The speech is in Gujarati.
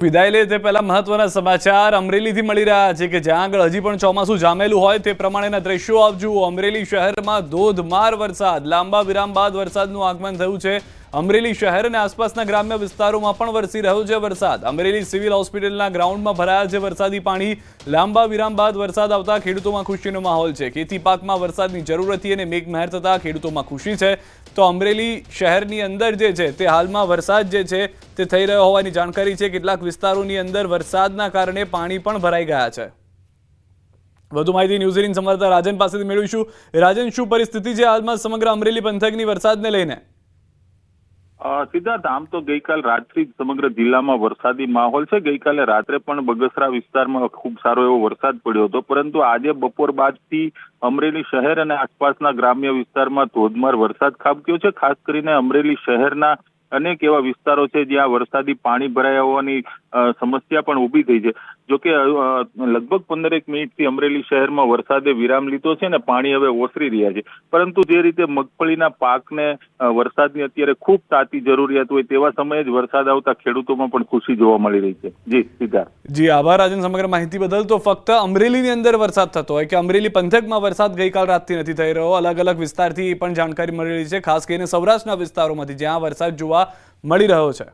વિદાય લે તે પહેલા મહત્વના સમાચાર અમરેલીથી મળી રહ્યા છે કે જ્યાં આગળ હજી પણ ચોમાસું જામેલું હોય તે પ્રમાણેના દ્રશ્યો આપ જુઓ। અમરેલી શહેરમાં ધોધમાર વરસાદ, લાંબા વિરામ બાદ વરસાદનું આગમન થયું છે। અમરેલી શહેર અને આસપાસના ગ્રામ્ય વિસ્તારોમાં પણ વરસી રહ્યો છે વરસાદ। અમરેલી સિવિલ હોસ્પિટલના ગ્રાઉન્ડમાં ભરાયા છે વરસાદી પાણી। લાંબા વિરામ બાદ વરસાદ આવતા ખેડૂતોમાં ખુશીનો માહોલ છે। ખેતી પાકમાં વરસાદની જરૂર હતી અને મેઘમહેર થતા ખેડૂતોમાં ખુશી છે। તો અમરેલી શહેરની અંદર જે છે તે હાલમાં વરસાદ જે છે તે થઈ રહ્યો હોવાની જાણકારી છે। કેટલાક વિસ્તારોની અંદર વરસાદના કારણે પાણી પણ ભરાઈ ગયા છે। વધુ માહિતી ન્યૂઝ 18 સંવાદદાતા રાજન પાસેથી મેળવીશું। રાજન, શું પરિસ્થિતિ છે હાલમાં સમગ્ર અમરેલી પંથકની વરસાદને લઈને? સિદ્ધાર્થ, આમ તો ગઈકાલ રાતથી જ સમગ્ર જિલ્લામાં વરસાદી માહોલ છે। ગઈકાલે રાત્રે પણ બગસરા વિસ્તારમાં ખૂબ સારો એવો વરસાદ પડ્યો હતો, પરંતુ આજે બપોર બાદથી અમરેલી શહેર અને આસપાસના ગ્રામ્ય વિસ્તારમાં ધોધમાર વરસાદ ખાબક્યો છે। ખાસ કરીને અમરેલી શહેરના અનેક એવા વિસ્તારો છે જ્યાં વરસાદી પાણી ભરાયા હોવાની સમસ્યા પણ ઊભી થઈ છે। જોકે લગભગ 15 મિનિટથી અમરેલી શહેરમાં વરસાદે વિરામ લીધો છે અને પાણી હવે ઓસરી રહ્યા છે, પરંતુ જે રીતે મગફળીના પાકને વરસાદની અત્યારે ખૂબ તાતી જરૂરિયાત હોય તેવા સમયે જ વરસાદ આવતા ખેડૂતોમાં પણ ખુશી જોવા મળી રહી છે। જી સિદ્ધાર્થ। જી આભાર રાજન સમગ્ર માહિતી બદલ। તો ફક્ત અમરેલીની અંદર વરસાદ થતો હોય કે અમરેલી પંથકમાં વરસાદ ગઈકાલ રાતથી નથી થઈ રહ્યો? અલગ અલગ વિસ્તારથી પણ જાણકારી મળી રહી છે, ખાસ કરીને સૌરાષ્ટ્રના વિસ્તારોમાંથી જ્યાં વરસાદ જોવા મળી રહ્યો છે।